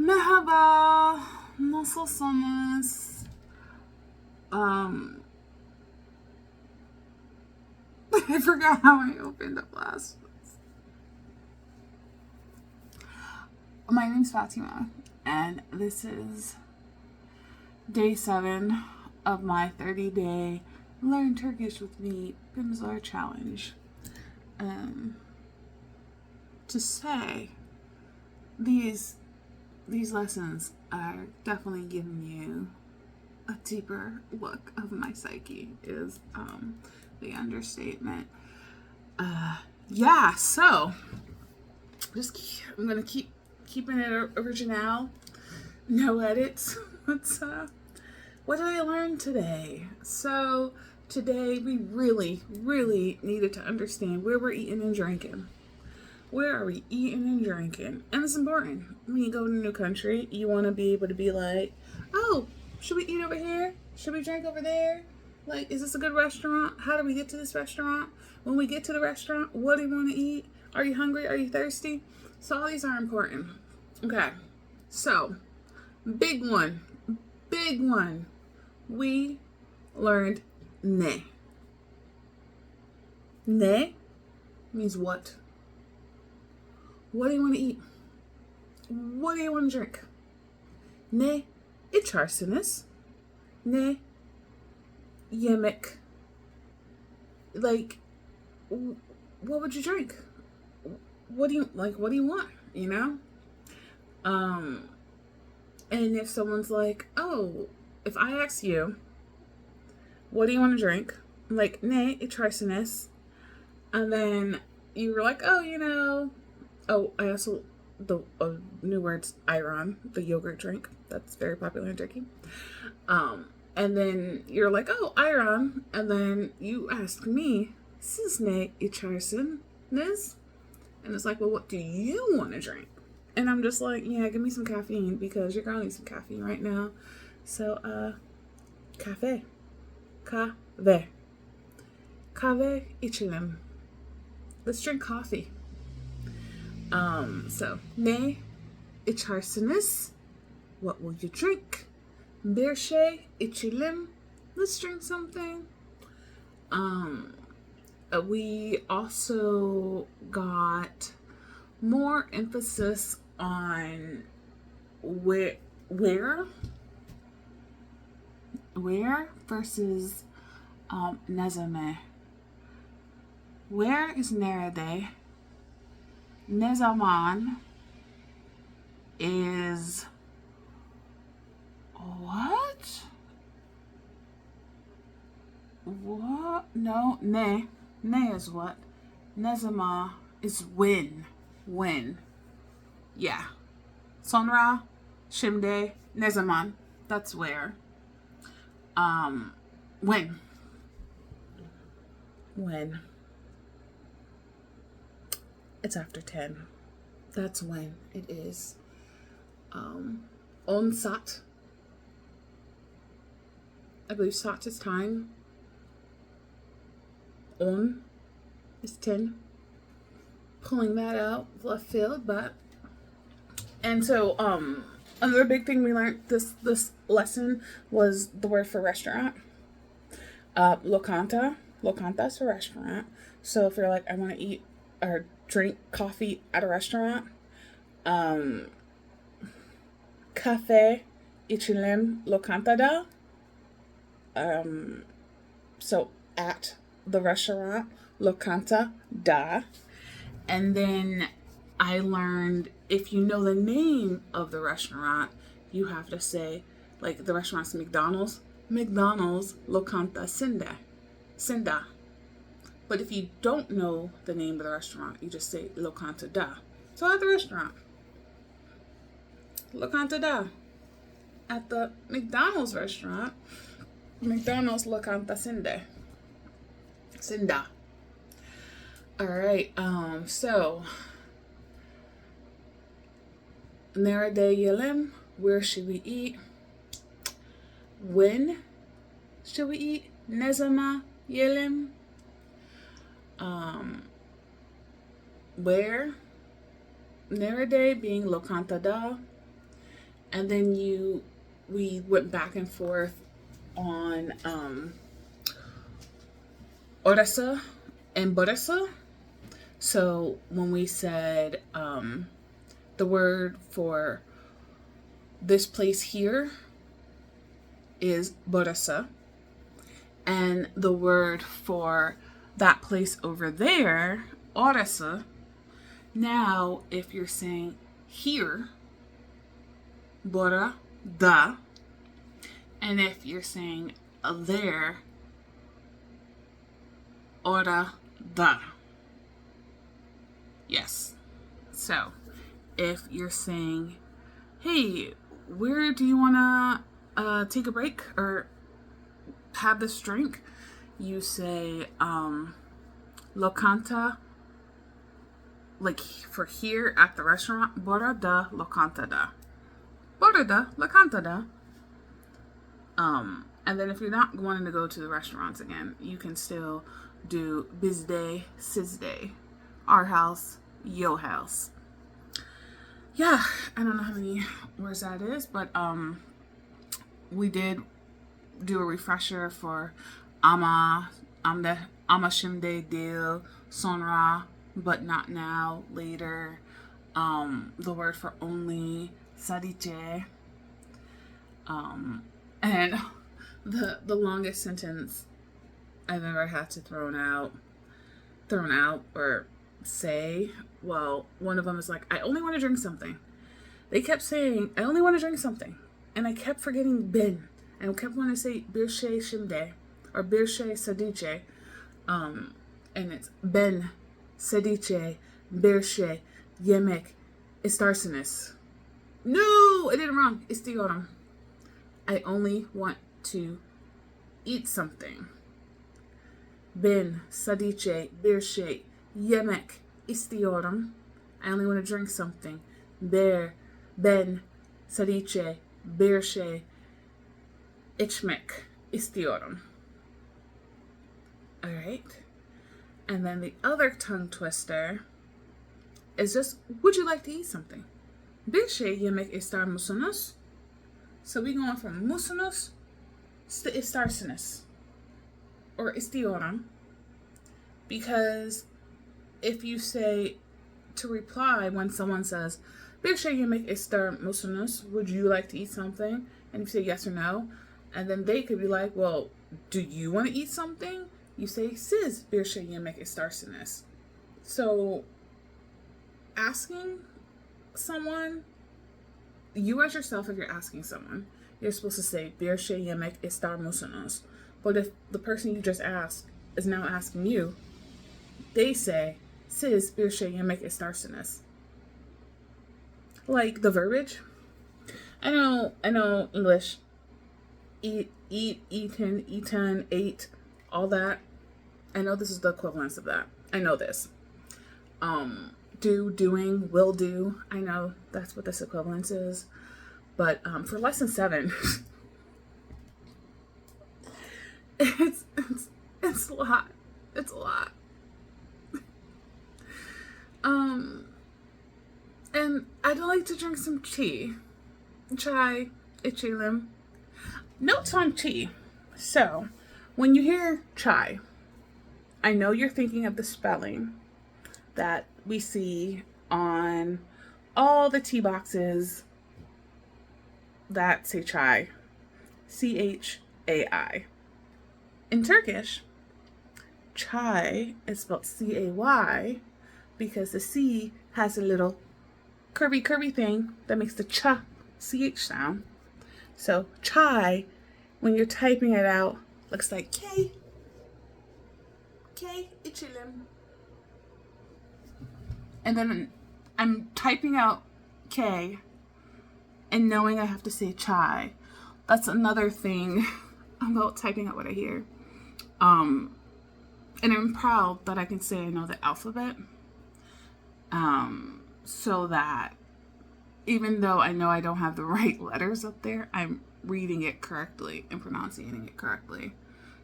Merhaba. Nasılsınız? Um, I forgot how I opened up last. My name's Fatima, and this is day 7 of my 30-day Learn Turkish with Me pimsleur challenge. To say, these lessons are definitely giving you a deeper look of my psyche is the understatement. So I'm gonna keep keeping it original, no edits. What did I learn today? So today we really needed to understand where we're eating and drinking. Where are we eating and drinking? And it's important. When you go to a new country, you want to be able to be like, oh, should we eat over here? Should we drink over there? Like, is this a good restaurant? How do we get to this restaurant? When we get to the restaurant, what do you want to eat? Are you hungry? Are you thirsty? So all these are important. Okay. So, big one. We learned ne. Ne means what? What do you want to eat? What do you want to drink? Ne içersiniz? Ne yemek? Like, what would you drink? What do you like? What do you want? You know? And if someone's like, oh, if I ask you, what do you want to drink? I'm like, ne içersiniz? And then you were like, oh, I also, the new word's ayran, the yogurt drink. That's very popular in Turkey. And then you're like, oh, ayran. And then you ask me, siz ne içersiniz? And it's like, well, what do you want to drink? And I'm just like, yeah, give me some caffeine because your girl needs some caffeine right now. So, cafe. Kahve. Kahve içelim. Let's drink coffee. So, ne içersiniz? What will you drink? Bir şey içelim. Let's drink something. We also got more emphasis on where versus ne. Where is nerede? Ne zaman is what? What? No, ne. Ne is what? Ne zaman is when. When. Yeah. Sonra, şimdi, ne zaman. That's where. When. When. It's after 10. That's when it is. On sat. I believe sat is time. On is 10. Pulling that out left field, but. And so, another big thing we learned this lesson was the word for restaurant. Lokanta. Lokanta is for restaurant. So if you're like, I want to eat or drink coffee at a restaurant, cafe içelim lokantada. So at the restaurant, lokanta da. And then I learned if you know the name of the restaurant, you have to say, like the restaurant's McDonald's lokanta Sinda. But if you don't know the name of the restaurant, you just say lokanta da. So at the restaurant, lokanta da. At the McDonald's restaurant, McDonald's lokanta Sinda. All right. So nerede yiyelim? Where should we eat? When should we eat? Ne zaman yiyelim? Where? Nerede being lokantada. And then we went back and forth on orasa and borasa. So when we said the word for this place here is borasa, and the word for that place over there, orasa. Now, if you're saying here, bora da, and if you're saying there, ora da. Yes. So, if you're saying, hey, where do you want to take a break or have this drink? You say, locanta, like for here at the restaurant, bora da locanta da. Bora da locanta da. And then if you're not wanting to go to the restaurants again, you can still do bizday, sizday. Our house, yo house. Yeah, I don't know how many words that is, but we did do a refresher for ama shimde dil sonra, but not now, later. The word for only, sadiche. And the longest sentence I've ever had to thrown out or say, well, one of them is like, I only want to drink something. They kept saying, I only want to drink something. And I kept forgetting ben. And I kept wanting to say birshe shimde or birshe sadiche. And it's ben, sadiche, birshe, yemek, istarsinis. No, I did it wrong. Istiorum. I only want to eat something. Ben, sadiche, birshe, yemek, istiorum. I only want to drink something. Ben, sadiche, birshe, ichmek, istiorum. Alright. And then the other tongue twister is just, would you like to eat something? Birshe, yemek, istar musunus. So we're going from musunus to istarsinus or istiorum, because if you say to reply when someone says, birshe yemek istar musunus, would you like to eat something? And you say yes or no, and then they could be like, well, do you want to eat something? You say siz birshe yemek istarsinus. So asking someone, you as yourself, if you're asking someone, you're supposed to say birshe yemek istar musunus. But if the person you just asked is now asking you, they say siz birshe yemek istarsinus. Like the verbiage. I know English. Eat, eaten, ate, all that. I know this is the equivalence of that. I know this. Do, doing, will do. I know that's what this equivalence is. But for lesson 7, it's a lot. It's a lot. And I'd like to drink some tea. Chai, ichilim. Notes on tea. So, when you hear chai, I know you're thinking of the spelling that we see on all the tea boxes that say chai. C-H-A-I. In Turkish, chai is spelled C-A-Y because the C has a little curvy thing that makes the cha, C-H sound. So chai, when you're typing it out, looks like K, ichilim. And then I'm typing out K and knowing I have to say chai. That's another thing about typing out what I hear. And I'm proud that I can say I know the alphabet. So that even though I know I don't have the right letters up there, I'm reading it correctly and pronouncing it correctly.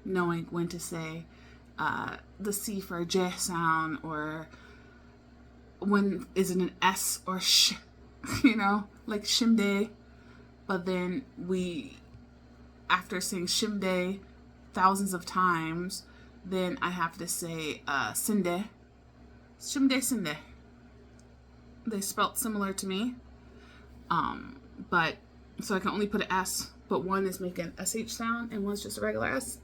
Knowing when to say the C for a J sound, or when is it an S or sh, like shimde, but then after saying shimde thousands of times, then I have to say sinde. Shimde sinde. They spelt similar to me. But so I can only put an S, but one is making SH sound and one's just a regular S.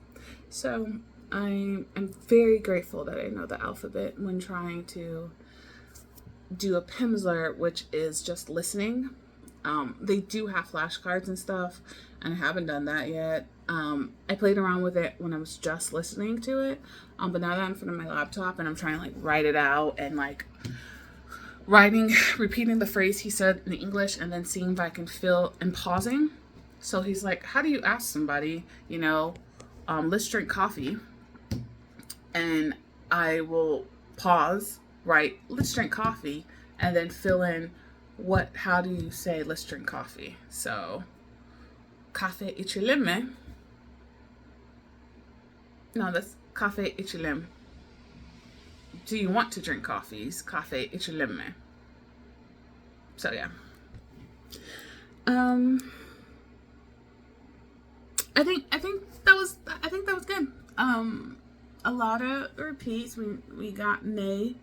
So I'm very grateful that I know the alphabet when trying to do a pimsleur, which is just listening. They do have flashcards and stuff, and I haven't done that yet. I played around with it when I was just listening to it, but now that I'm in front of my laptop and I'm trying to like write it out and like repeating the phrase he said in English and then seeing if I can fill and pausing. So he's like, how do you ask somebody, let's drink coffee? And I will pause, write, let's drink coffee, and then fill in how do you say let's drink coffee? So, kafe içelim. No, that's kafe içelim. Do you want to drink coffees? Kafe içelim. So yeah. I think that was good. A lot of repeats. We got nay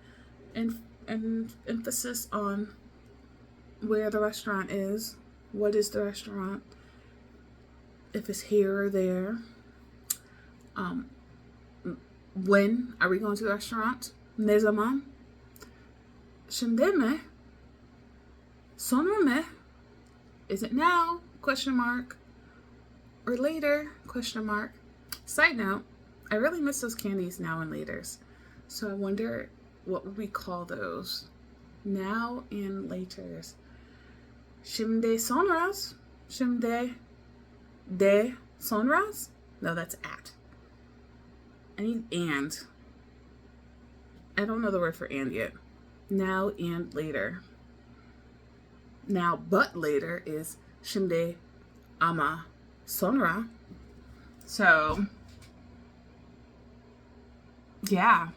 and emphasis on where the restaurant is. What is the restaurant? If it's here or there. When are we going to the restaurant? Ne zaman? Şimdi mi? Sonra mı? Is it now? Question mark. Or later? Question mark. Side note, I really miss those candies now and laters. So I wonder what would we call those? Now and laters. Şimdi sonras? Şimdi de sonras? No, that's at. I need and. I don't know the word for and yet. Now and later. Now but later is şimdi ama sonra. So yeah.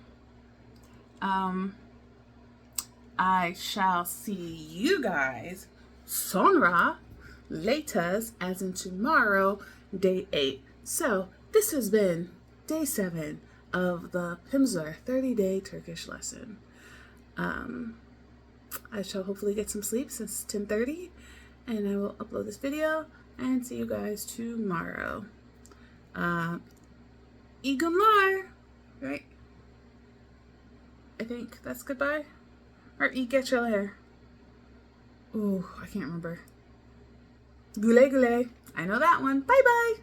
I shall see you guys sonra, laters, as in tomorrow, day 8. So this has been day 7 of the pimsleur 30-day Turkish lesson. I shall hopefully get some sleep since it's 10:30, and I will upload this video and see you guys tomorrow. İyi günler, right? I think that's goodbye. Or iyi geceler. Ooh, I can't remember. Güle güle. I know that one. Bye bye.